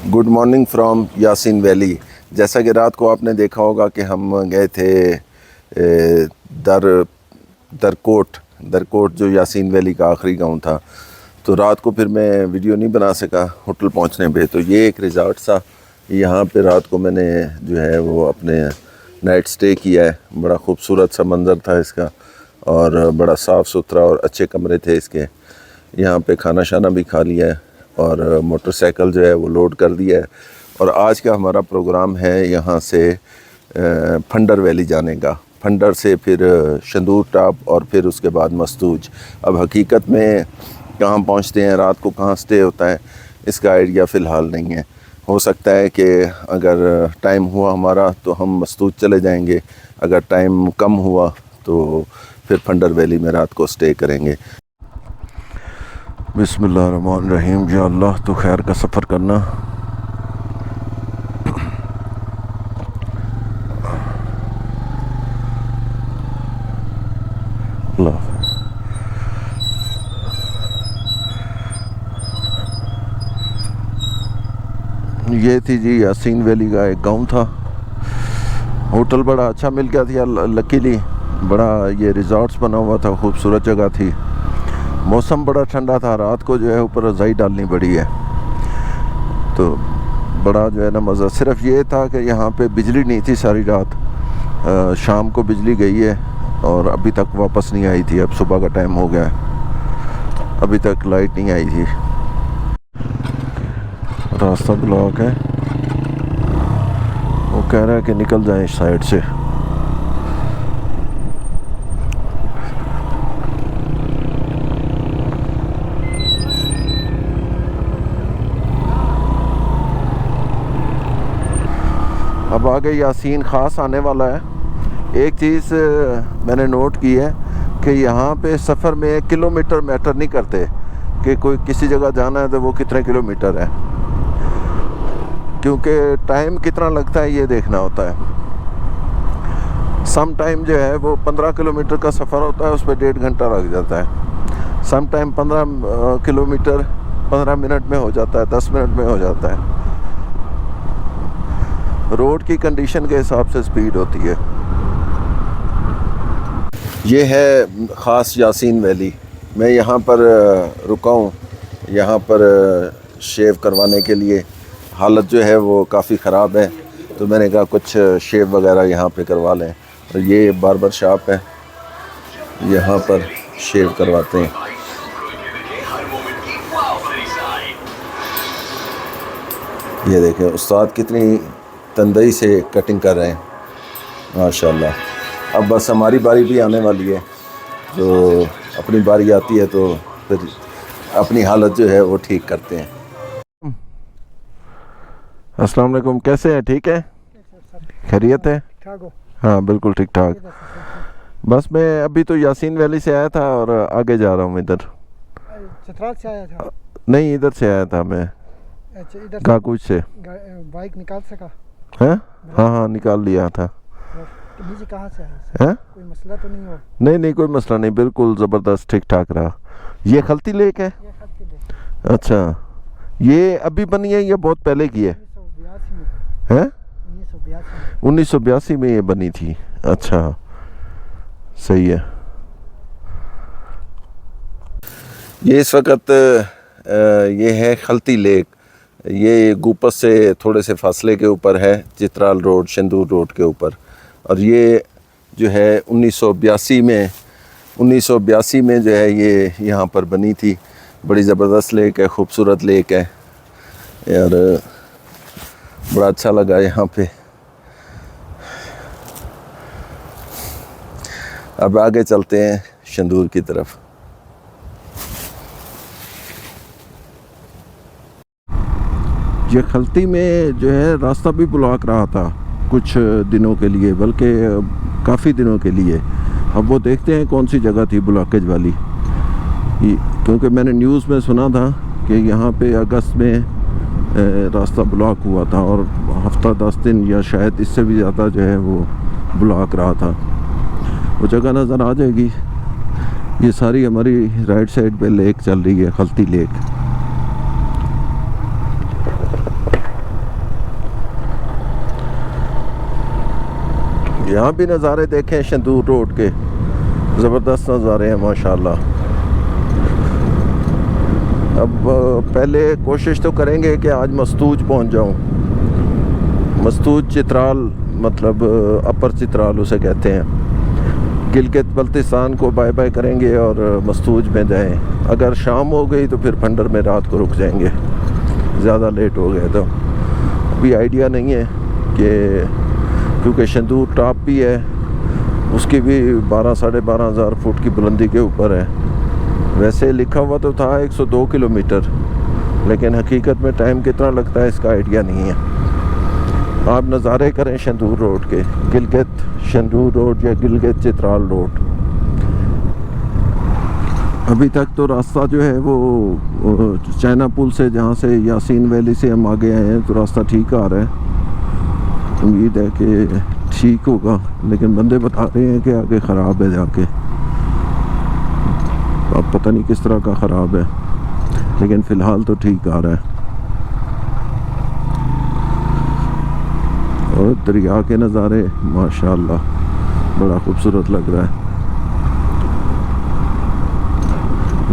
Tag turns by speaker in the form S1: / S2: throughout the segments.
S1: Good morning from Yasin valley. जैसा कि रात को आपने देखा होगा कि हम गए थे दरकोट जो यासीन वैली का आखिरी गांव था। तो रात को फिर मैं वीडियो नहीं बना सका होटल पहुंचने पे। तो ये एक रिज़ॉर्ट सा, यहाँ पे रात को मैंने जो है वो अपने नाइट स्टे किया है। बड़ा खूबसूरत सा मंज़र था इसका और बड़ा साफ़ सुथरा और अच्छे कमरे थे इसके। यहाँ पे खाना शाना भी खा लिया है और मोटरसाइकिल जो है वो लोड कर दिया है। और आज का हमारा प्रोग्राम है यहाँ से फंडर वैली जाने का। फंडर से फिर शंदूर टॉप और फिर उसके बाद मस्तूज। अब हकीकत में कहाँ पहुँचते हैं, रात को कहाँ स्टे होता है, इसका आइडिया फ़िलहाल नहीं है। हो सकता है कि अगर टाइम हुआ हमारा तो हम मस्तूज चले जाएंगे, अगर टाइम कम हुआ तो फिर फंडर वैली में रात को स्टे करेंगे। बिस्मिल्लाहिर्रहमानिर्रहीम। या अल्लाह तो खैर का सफ़र करना। अल्लाह। ये थी जी यासीन वैली का एक गांव था। होटल बड़ा अच्छा मिल गया था लकीली। बड़ा ये रिजॉर्ट्स बना हुआ था, खूबसूरत जगह थी। मौसम बड़ा ठंडा था। रात को जो है ऊपर रज़ाई डालनी पड़ी है तो बड़ा जो है ना मज़ा। सिर्फ ये था कि यहाँ पे बिजली नहीं थी सारी रात। शाम को बिजली गई है और अभी तक वापस नहीं आई थी। अब सुबह का टाइम हो गया है, अभी तक लाइट नहीं आई थी। रास्ता ब्लॉक है। वो कह रहा है कि निकल जाएं इस साइड से। अब आगे यासीन ख़ास आने वाला है। एक चीज़ मैंने नोट की है कि यहाँ पे सफ़र में किलोमीटर मैटर नहीं करते कि कोई किसी जगह जाना है तो वो कितने किलोमीटर है, क्योंकि टाइम कितना लगता है ये देखना होता है। सम टाइम जो है वो 15 किलोमीटर का सफ़र होता है, उस पर 1.5 घंटा लग जाता है। सम टाइम 15 किलोमीटर 15 मिनट में हो जाता है, 10 मिनट में हो जाता है। रोड की कंडीशन के हिसाब से स्पीड होती है। ये है ख़ास यासीन वैली। मैं यहाँ पर रुका हूँ, यहाँ पर शेव करवाने के लिए। हालत जो है वो काफ़ी ख़राब है तो मैंने कहा कुछ शेव वगैरह यहाँ पे करवा लें। और ये बार्बर शॉप है, यहाँ पर शेव करवाते हैं। ये देखें उस्ताद कितनी तंदई से कटिंग कर रहे हैं, माशाल्लाह। अब बस हमारी बारी भी आने वाली है, तो अपनी बारी आती है तो फिर अपनी हालत जो है वो ठीक करते हैं। अस्सलाम वालेकुम, कैसे हैं? ठीक है, खैरियत है? हाँ बिल्कुल ठीक ठाक। बस मैं अभी तो यासीन वैली से आया था और आगे जा रहा हूँ इधर।
S2: चतराल से आया था?
S1: नहीं, इधर से आया था मैं।
S2: अच्छा, इधर
S1: गाकुच से।
S2: बाइक निकाल सका?
S1: हैं? हाँ निकाल लिया था।
S2: नीचे कहाँ से आए?
S1: हैं?
S2: कोई मसला तो नहीं हो?
S1: नहीं कोई मसला नहीं, बिल्कुल ज़बरदस्त ठीक ठाक रहा। ये खलती लेक है?
S2: ये खत के लिए।
S1: अच्छा, ये अभी बनी है या बहुत पहले की है?
S2: 1982 में।
S1: हैं? 1982 में ये बनी थी। अच्छा, सही है। ये इस वक्त ये है खलती लेक। ये गुपस से थोड़े से फासले के ऊपर है, चित्राल रोड शंदूर रोड के ऊपर। और ये जो है 1982 में जो है ये यहाँ पर बनी थी। बड़ी ज़बरदस्त लेक है, खूबसूरत लेक है यार, बड़ा अच्छा लगा यहाँ पे। अब आगे चलते हैं शंदूर की तरफ। ये खलती में जो है रास्ता भी ब्लॉक रहा था कुछ दिनों के लिए, बल्कि काफ़ी दिनों के लिए। अब वो देखते हैं कौन सी जगह थी ब्लॉकेज वाली, क्योंकि मैंने न्यूज़ में सुना था कि यहाँ पे अगस्त में रास्ता ब्लॉक हुआ था और हफ्ता 10 दिन या शायद इससे भी ज़्यादा जो है वो ब्लॉक रहा था। वो जगह नज़र आ जाएगी। ये सारी हमारी राइट साइड पे लेक चल रही है, खलती लेक। यहाँ भी नज़ारे देखें शंदूर रोड के, ज़बरदस्त नज़ारे हैं माशाल्लाह। अब पहले कोशिश तो करेंगे कि आज मस्तूज पहुँच जाऊँ। मस्तूज चित्राल, मतलब अपर चित्राल उसे कहते हैं। गिलगित बल्तिस्तान को बाय बाय करेंगे और मस्तूज में जाएं। अगर शाम हो गई तो फिर फंडर में रात को रुक जाएंगे, ज़्यादा लेट हो गए तो। अभी आइडिया नहीं है कि, क्योंकि शंदूर टॉप भी है, उसकी भी 12 साढ़े 12,000 फुट की बुलंदी के ऊपर है। वैसे लिखा हुआ तो था 102 किलोमीटर, लेकिन हकीकत में टाइम कितना लगता है इसका आइडिया नहीं है। आप नज़ारे करें शंदूर रोड के, गिलगित शंदूर रोड या गिलगित चित्राल रोड। अभी तक तो रास्ता जो है वो चाइना पुल से, जहाँ से यासीन वैली से हम आगे आए हैं, तो रास्ता ठीक आ रहा है। उम्मीद है कि ठीक होगा, लेकिन बंदे बता रहे हैं कि आगे ख़राब है जाके। अब पता नहीं किस तरह का ख़राब है, लेकिन फ़िलहाल तो ठीक आ रहा है। और दरिया के नज़ारे माशाल्लाह बड़ा खूबसूरत लग रहा है।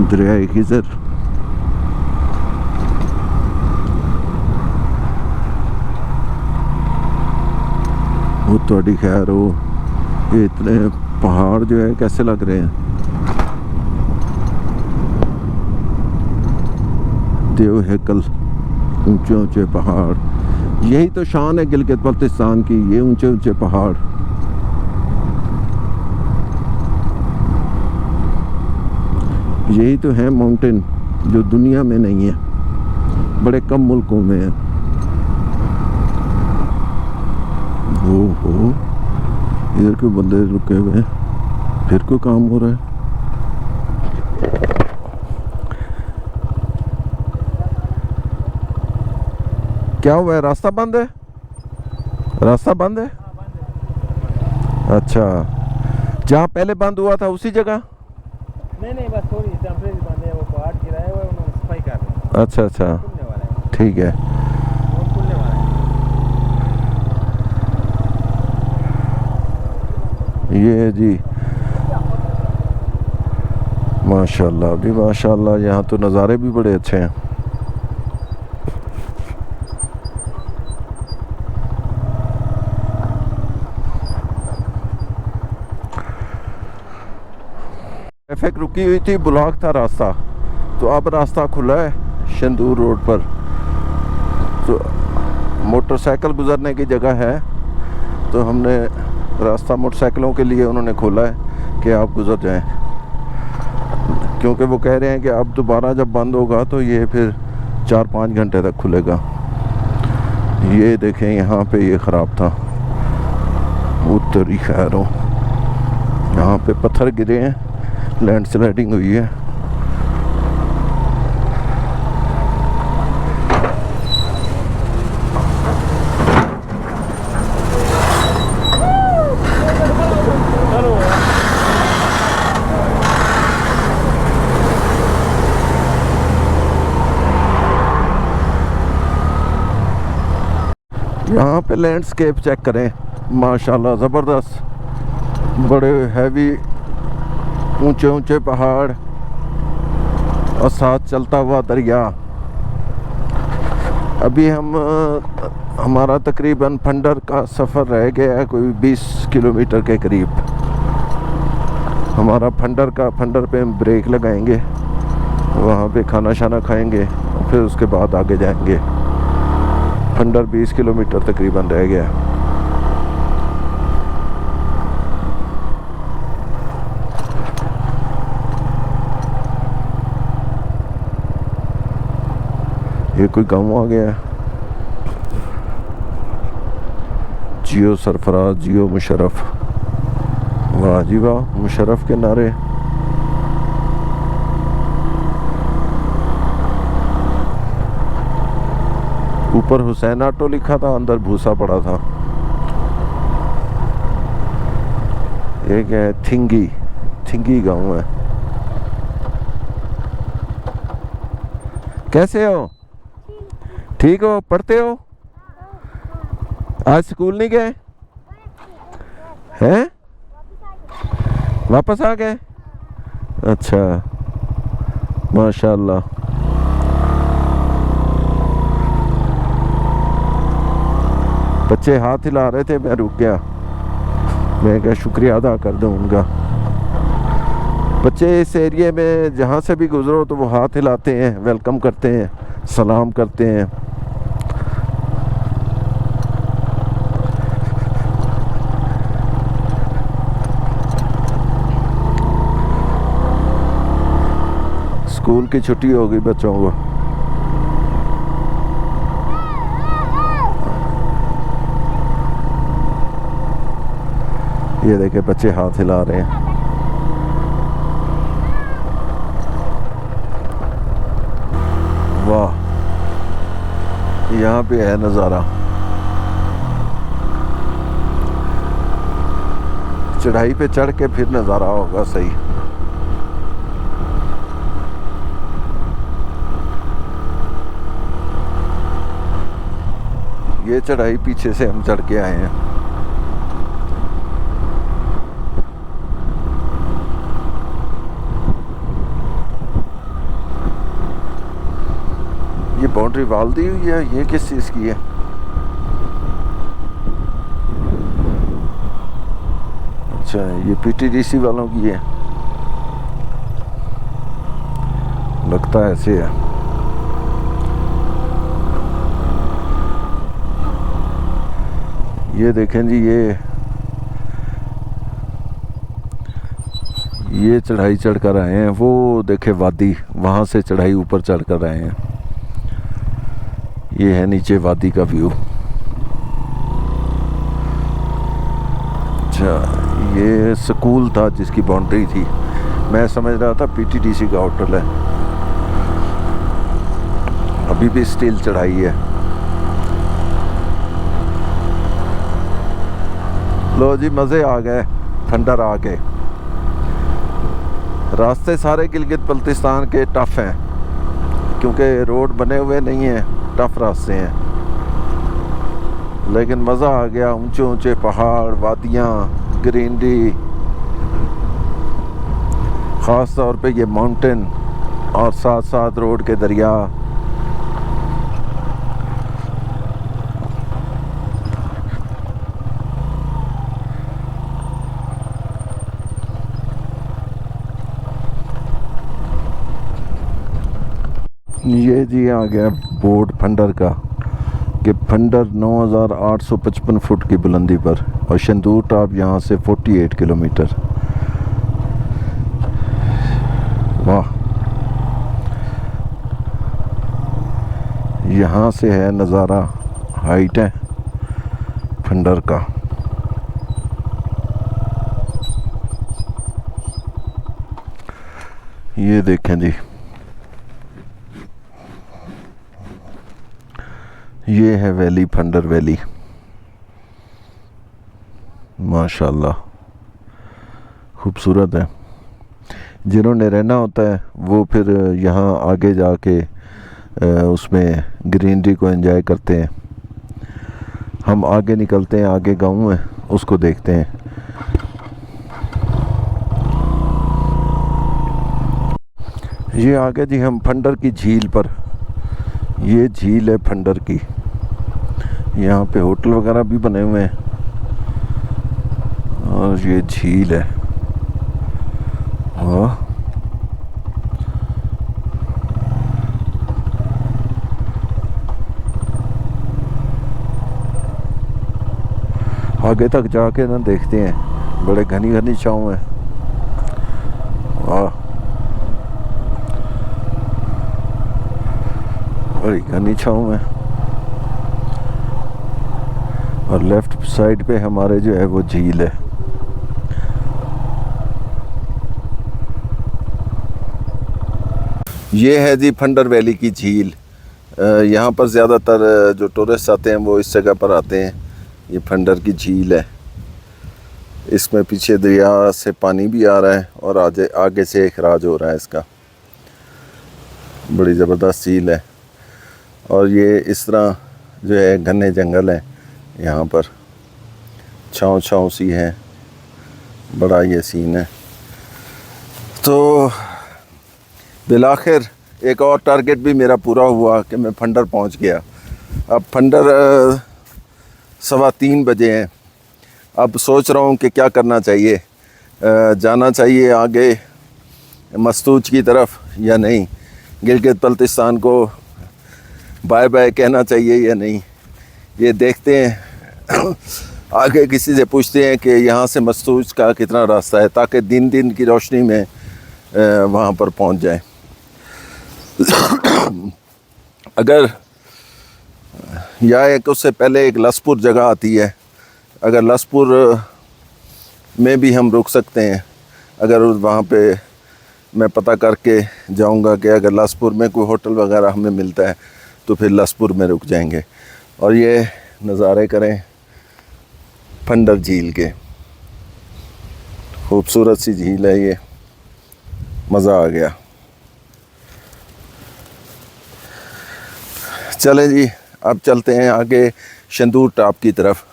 S1: दरियाए खिज़र, वो थोड़ी खैर हो, ये इतने पहाड़ जो है कैसे लग रहे हैं। देव हैकल, ऊंचे ऊंचे पहाड़, यही तो शान है गिलगित बल्तिस्तान की, ये ऊंचे ऊंचे पहाड़। यही तो है माउंटेन जो दुनिया में नहीं है, बड़े कम मुल्कों में है। हो इधर क्यों बंदे रुके हुए हैं, फिर कोई काम हो रहा है। क्या हुआ है, रास्ता बंद है? रास्ता बंद है? अच्छा, जहाँ पहले बंद हुआ था उसी जगह?
S2: नहीं, बस थोड़ी टेम्परेरी बंद है, वो पहाड़ गिराया हुआ है, उन्होंने सफाई कर रहे हैं।
S1: अच्छा,
S2: खुलने वाला है,
S1: ठीक है।
S2: वो खुलने वाला है।
S1: ये जी माशाल्लाह, भी माशाल्लाह, यहाँ तो नज़ारे भी बड़े अच्छे हैं। ट्रैफिक रुकी हुई थी, ब्लॉक था रास्ता, तो अब रास्ता खुला है शंदूर रोड पर, तो मोटरसाइकिल गुजरने की जगह है। तो हमने रास्ता मोटरसाइकिलों के लिए उन्होंने खोला है कि आप गुजर जाएं, क्योंकि वो कह रहे हैं कि अब दोबारा जब बंद होगा तो ये फिर 4-5 घंटे तक खुलेगा। ये देखें यहाँ पे ये ख़राब था, उत्तरी खैरों, यहाँ पे पत्थर गिरे हैं, लैंड स्लाइडिंग हुई है। यहाँ पे लैंडस्केप चेक करें, माशाल्लाह ज़बरदस्त, बड़े हैवी ऊंचे ऊंचे पहाड़ और साथ चलता हुआ दरिया। अभी हमारा तकरीबन फंडर का सफ़र रह गया है कोई 20 किलोमीटर के करीब। हमारा फंडर पे हम ब्रेक लगाएंगे, वहाँ पे खाना शाना खाएंगे, फिर उसके बाद आगे जाएंगे। फंडर 20 किलोमीटर तकरीबन रह गया। ये कोई गाँव आ गया है, जियो सरफराज, जियो मुशर्रफ, वाह जी वाह, मुशर्रफ के नारे। ऊपर हुसैन ऑटो लिखा था, अंदर भूसा पड़ा था। ये क्या है, थिंगी गाँव है। कैसे हो? ठीक हो? पढ़ते हो? आज स्कूल नहीं गए? हैं? वापस आ गए? अच्छा, माशाल्लाह। बच्चे हाथ हिला रहे थे, मैं रुक गया। मैं क्या शुक्रिया अदा कर दूं उनका। बच्चे इस एरिया में जहाँ से भी गुजरो तो वो हाथ हिलाते हैं, वेलकम करते हैं, सलाम करते हैं। स्कूल की छुट्टी हो गई बच्चों को। ये देखे बच्चे हाथ हिला रहे हैं। वाह, यहाँ पे है नज़ारा। चढ़ाई पे चढ़ के फिर नज़ारा होगा सही। ये चढ़ाई पीछे से हम चढ़ के आए हैं। ये बाउंड्री वाल दी हुई है, ये किस चीज़ की है? अच्छा, ये पीटीडीसी वालों की है, लगता है ऐसे है। ये देखें जी, ये चढ़ाई चढ़ कर आए हैं। वो देखे वादी, वहाँ से चढ़ाई ऊपर चढ़ कर आए हैं। ये है नीचे वादी का व्यू। अच्छा, ये स्कूल था जिसकी बाउंड्री थी। मैं समझ रहा था पीटीडीसी का होटल है। अभी भी स्टील चढ़ाई है। लो जी, मज़े आ गए, खंडर आ गए। रास्ते सारे गिलगित बल्तिस्तान के टफ़ हैं क्योंकि रोड बने हुए नहीं हैं, टफ़ रास्ते हैं। लेकिन मज़ा आ गया। ऊंचे ऊंचे पहाड़, वादियाँ, ग्रीनरी, ख़ास तौर पे ये माउंटेन, और साथ साथ रोड के दरिया। ये जी आ गया बोर्ड फंडर का कि फंडर 9,855 फुट की बुलंदी पर, और शंदूर टॉप यहाँ से 48 किलोमीटर। वाह, यहाँ से है नज़ारा, हाइट है फंडर का। ये देखें जी, ये है वैली, फंडर वैली। माशाल्लाह खूबसूरत है। जिन्होंने रहना होता है वो फिर यहाँ आगे जाके उसमें ग्रीनरी को एंजॉय करते हैं। हम आगे निकलते हैं, आगे गांव है, उसको देखते हैं। ये आगे जी हम फंडर की झील पर। ये झील है फंडर की। यहाँ पे होटल वगैरह भी बने हुए हैं और ये झील है। वाह, आगे तक जाके ना देखते हैं, बड़े घनी घनी छाँव है। वाह, बड़ी घनी छाँव है। और लेफ्ट साइड पे हमारे जो है वो झील है। ये है जी फंडर वैली की झील। यहाँ पर ज़्यादातर जो टूरिस्ट आते हैं वो इस जगह पर आते हैं। ये फंडर की झील है। इसमें पीछे दरिया से पानी भी आ रहा है और आगे से इखराज हो रहा है इसका। बड़ी ज़बरदस्त झील है। और ये इस तरह जो है घने जंगल हैं, यहाँ पर छाँव छाँव सी है। बड़ा ये सीन है। तो बिलाखिर एक और टारगेट भी मेरा पूरा हुआ कि मैं फंडर पहुंच गया। अब फंडर 3:15 बजे हैं। अब सोच रहा हूं कि क्या करना चाहिए, जाना चाहिए आगे मस्तूज की तरफ या नहीं, गिलगित बल्तिस्तान को बाय बाय कहना चाहिए या नहीं, ये देखते हैं। आगे किसी से पूछते हैं कि यहाँ से मस्तूज का कितना रास्ता है, ताकि दिन दिन की रोशनी में वहाँ पर पहुँच जाए। अगर या एक उससे पहले एक लसपुर जगह आती है, अगर लसपुर में भी हम रुक सकते हैं। अगर वहाँ पे मैं पता करके जाऊँगा कि अगर लसपुर में कोई होटल वगैरह हमें मिलता है तो फिर लसपुर में रुक जाएंगे और ये नज़ारे करें फंडर झील के। खूबसूरत सी झील है ये, मज़ा आ गया। चलें जी, अब चलते हैं आगे शंदूर टॉप की तरफ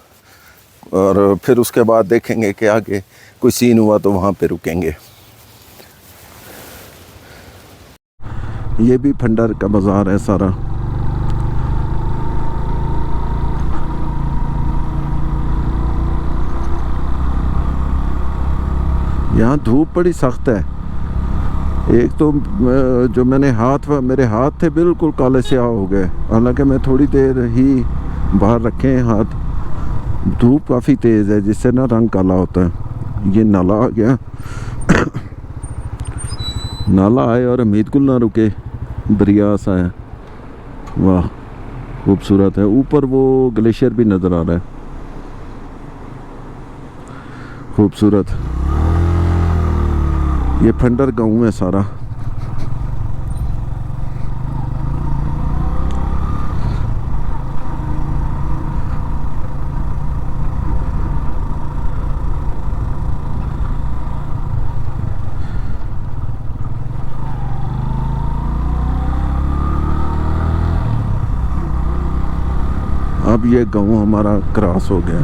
S1: और फिर उसके बाद देखेंगे कि आगे कोई सीन हुआ तो वहाँ पे रुकेंगे। ये भी फंडर का बाज़ार है सारा। यहाँ धूप बड़ी सख्त है। एक तो जो मेरे हाथ थे बिल्कुल काले स्याह हो गए, हालांकि मैं थोड़ी देर ही बाहर रखे हैं हाथ। धूप काफ़ी तेज़ है जिससे ना रंग काला होता है। ये नाला आ गया। नाला आए और हमीदकुल ना रुके, दरिया सा है। वाह खूबसूरत है। ऊपर वो ग्लेशियर भी नज़र आ रहा है, खूबसूरत। ये फंडर गांव है सारा। अब ये गांव हमारा क्रॉस हो गया।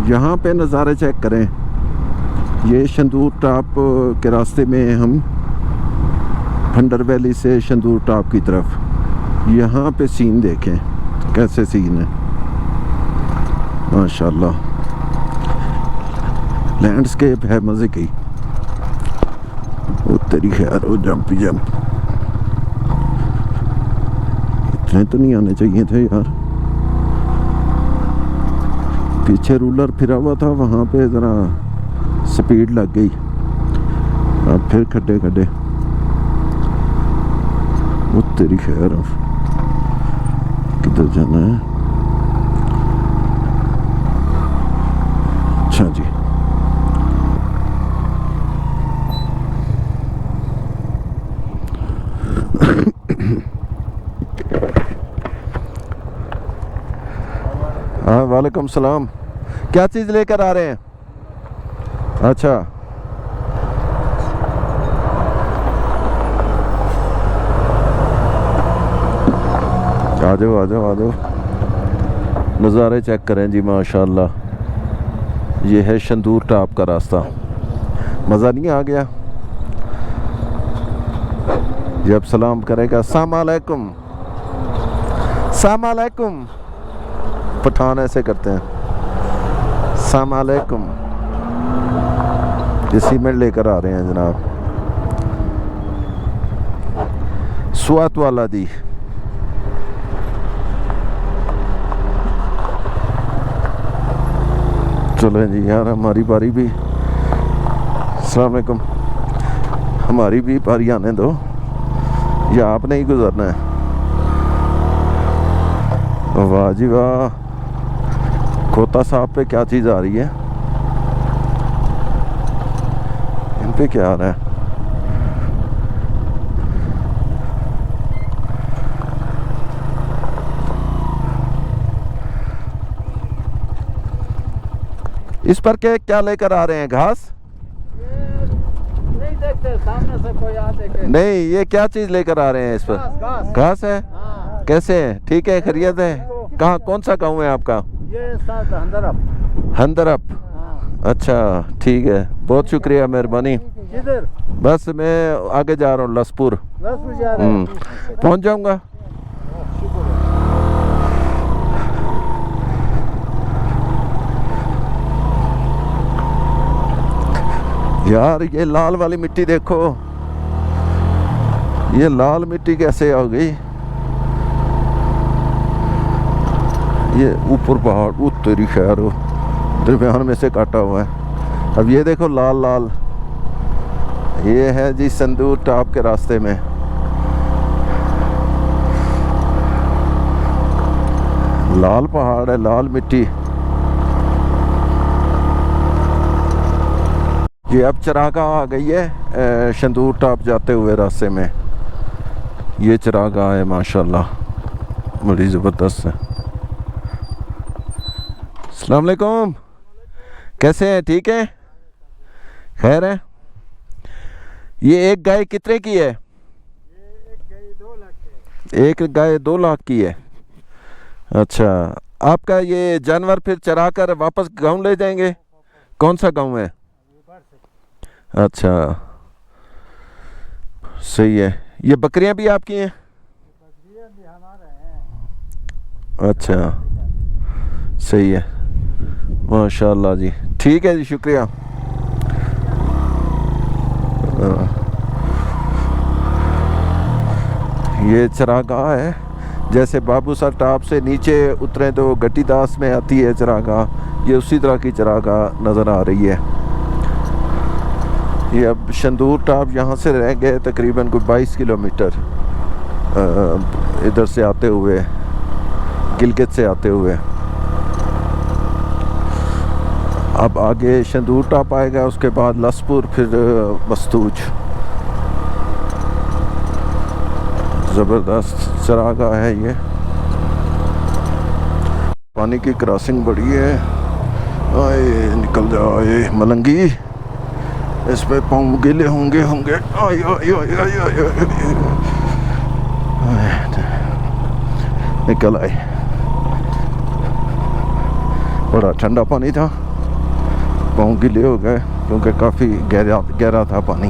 S1: यहाँ पे नज़ारे चेक करें। ये शंदूर टॉप के रास्ते में हम फंडर वैली से शंदूर टॉप की तरफ। यहाँ पे सीन देखें कैसे सीन है, माशाल्लाह। लैंडस्केप है मज़े की। वो तेरी खैर हो जंप ही जंप। इतने तो नहीं आने चाहिए थे यार। पीछे रूलर फिरा हुआ था, वहाँ पे ज़रा स्पीड लग गई। अब फिर खड्डे खड्डे। वो तेरी खैर, अब किधर जाना है? अच्छा जी, हाँ वालेकुम सलाम। क्या चीज़ लेकर आ रहे हैं? अच्छा, आ जाओ आ जाओ आ जाओ। नज़ारे चेक करें जी, माशाल्लाह। ये है शंदूर टॉप का रास्ता। मज़ा नहीं आ गया? जब सलाम करेगा अस्सलाम वालेकुम, अस्सलाम वालेकुम। पठान ऐसे करते हैं, अस्सलाम वालेकुम। ये सीमेंट लेकर आ रहे हैं जनाब, स्वात वाला दी। चलें जी यार, हमारी बारी भी। अस्सलाम वालेकुम। हमारी भी बारी आने दो, या आपने ही गुजरना है? वाह जी वाह। खोता साहब पे क्या चीज़ आ रही है? इन पे क्या आ रहा है? इस पर क्या लेकर आ रहे हैं? घास?
S2: नहीं
S3: देखते सामने से कोई आ देखे।
S1: नहीं, ये क्या चीज़ लेकर आ रहे हैं इस पर?
S3: घास।
S1: घास है?
S3: हाँ।
S1: कैसे है? ठीक है, खैरियत है? कहाँ, कौन सा गाँव है आपका?
S3: ये साथ हंदरप।
S1: हंदरप।
S3: हाँ।
S1: अच्छा, ठीक है, बहुत शुक्रिया, मेहरबानी।
S3: किधर?
S1: बस मैं आगे जा रहा हूँ, लसपुर।
S3: 10 बजे आ रहे हैं।
S1: पहुँच जाऊँगा। यार ये लाल वाली मिट्टी देखो, ये लाल मिट्टी कैसे आ गई? ये ऊपर पहाड़, उत्तरी शहर दरमियान में से काटा हुआ है। अब ये देखो लाल लाल, ये है जी संदूर टॉप के रास्ते में। लाल पहाड़ है, लाल मिट्टी। ये अब चरागाह आ गई है संदूर टॉप जाते हुए रास्ते में। ये चरागाह है, माशाल्लाह बड़ी ज़बरदस्त है। अस्सलाम वालेकुम, कैसे हैं? ठीक है, खैर है। ये एक गाय कितने की है? एक गाय 2 लाख की है। अच्छा, आपका ये जानवर फिर चरा कर वापस गाँव ले जाएंगे? कौन सा गाँव है? अच्छा, सही है। ये बकरियां भी आपकी हैं? अच्छा, सही है, माशाल्लाह जी। ठीक है जी, शुक्रिया। ये चरागाह है, जैसे बाबूसर टॉप से नीचे उतरे तो गट्टीदास में आती है चरागाह, ये उसी तरह की चरागाह नज़र आ रही है। ये अब संदूर टॉप यहाँ से रह गए तकरीबन कोई 22 किलोमीटर इधर से आते हुए, गिलगित से आते हुए। अब आगे संदूर टॉप आएगा, उसके बाद लसपुर, फिर मस्तूज। ज़बरदस्त चरागाह है ये। पानी की क्रॉसिंग बड़ी है। आए निकल जाए मलंगी, इस पे पाँव गीले होंगे। आय आय आय आय आय आय। निकल आए। बड़ा ठंडा पानी था, पाँव गीले हो गए क्योंकि काफ़ी गहरा था पानी।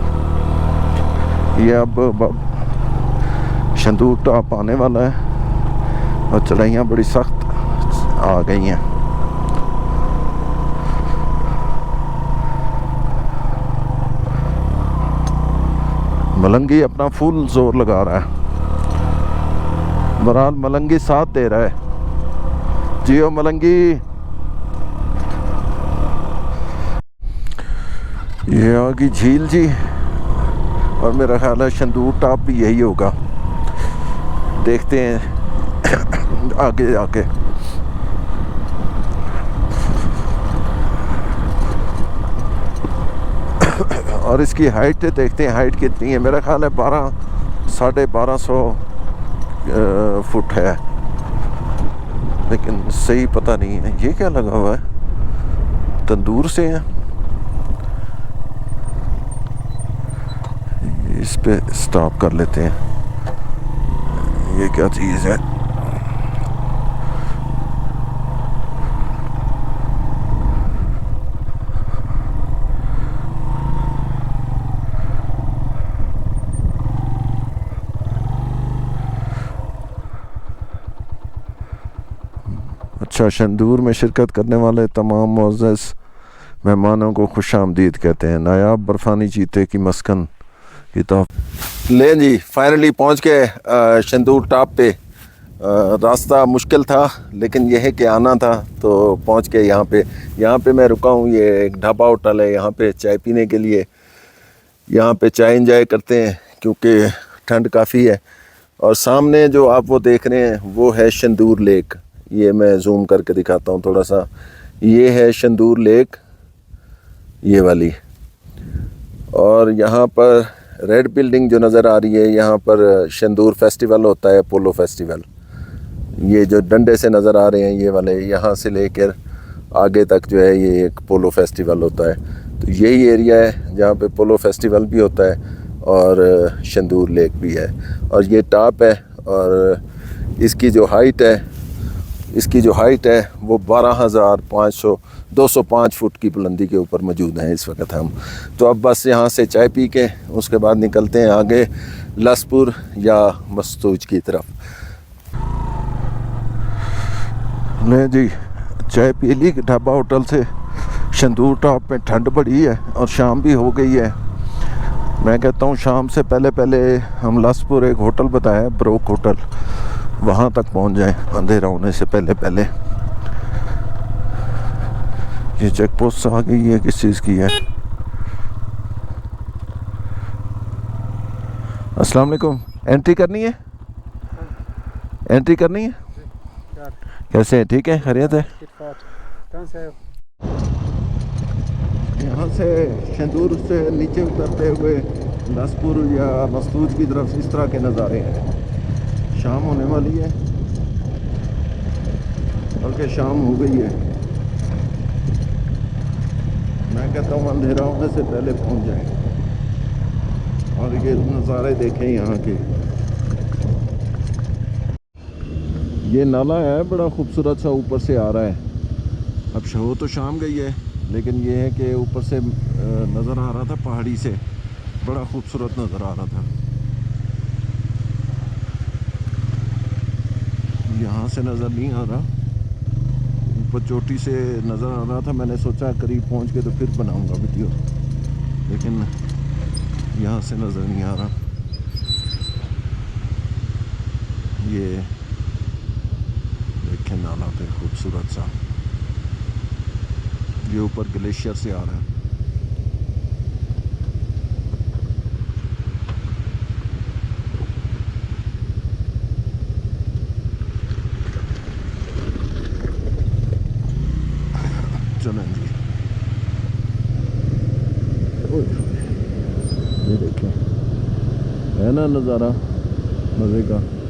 S1: ये अब संदूर टॉप आने वाला है और चढ़ाइयाँ बड़ी सख्त आ गई हैं। मलंगी अपना फुल जोर लगा रहा है। बहरहाल मलंगी साथ दे रहा है। जियो मलंगी। ये आ गई झील जी, और मेरा ख्याल है संदूर टॉप भी यही होगा। देखते हैं आगे आके। और इसकी हाइट देखते हैं, हाइट कितनी है। मेरा ख्याल है 1200-1250 फुट है, लेकिन सही पता नहीं है। ये क्या लगा हुआ है? तंदूर से है। इस पे स्टॉप कर लेते हैं। ये क्या चीज़ है? अच्छा, संदूर में शिरकत करने वाले तमाम मुअज़्ज़ज़ मेहमानों को खुश आमदीद कहते हैं। नायाब बर्फ़ानी चीते की मस्कन की तो ले जी, फाइनली पहुंच गए संदूर टॉप पे। रास्ता मुश्किल था, लेकिन यह है कि आना था तो पहुंच गए यहाँ पे। यहाँ पे मैं रुका हूँ, ये एक ढाबा होटल है यहाँ पे चाय पीने के लिए। यहाँ पे चाय एंजॉय करते हैं क्योंकि ठंड काफ़ी है। और सामने जो आप वो देख रहे हैं वो है संदूर लेक। ये मैं जूम करके दिखाता हूँ थोड़ा सा। ये है संदूर लेक, ये वाली। और यहाँ पर रेड बिल्डिंग जो नज़र आ रही है, यहाँ पर संदूर फेस्टिवल होता है, पोलो फेस्टिवल। ये जो डंडे से नज़र आ रहे हैं ये वाले, यहाँ से लेकर आगे तक जो है ये एक पोलो फेस्टिवल होता है। तो यही एरिया है जहाँ पे पोलो फेस्टिवल भी होता है और शंदूर लेक भी है। और ये टॉप है और इसकी जो हाइट है वो 205 फुट की बुलंदी के ऊपर मौजूद हैं इस वक्त हम। तो अब बस यहाँ से चाय पी के उसके बाद निकलते हैं आगे लसपुर या मस्तूज की तरफ। नहीं जी, चाय पी ली ढाबा होटल से। शंदूर टॉप में ठंड बड़ी है और शाम भी हो गई है। मैं कहता हूँ शाम से पहले हम लसपुर एक होटल बताया ब्रोक होटल, वहाँ तक पहुँच जाएं अंधेरा होने से पहले। ये चेक पोस्ट आ गई है, किस चीज़ की है? अस्सलाम वालेकुम। एंट्री करनी है? कैसे है? ठीक है, खैरियत है? यहाँ से शंदूर से नीचे उतरते हुए लसपुर या मस्तूज की तरफ इस तरह के नज़ारे हैं। शाम होने वाली है, बल्कि शाम हो गई है। मैं कहता हूँ अंधेरा होने से पहले पहुँच जाएं और ये नज़ारे देखें यहाँ के। ये नाला है बड़ा खूबसूरत सा, ऊपर से आ रहा है। अब शो तो शाम गई है, लेकिन ये है कि ऊपर से नज़र आ रहा था, पहाड़ी से बड़ा खूबसूरत नज़र आ रहा था। यहाँ से नज़र नहीं आ रहा, ऊपर चोटी से नज़र आ रहा था। मैंने सोचा करीब पहुँच के तो फिर बनाऊंगा वीडियो, लेकिन यहाँ से नज़र नहीं आ रहा। ये देखें नाला पे खूबसूरत सा, ये ऊपर ग्लेशियर से आ रहा है। चलें जी, ये देखें, है ना नज़ारा मज़े का।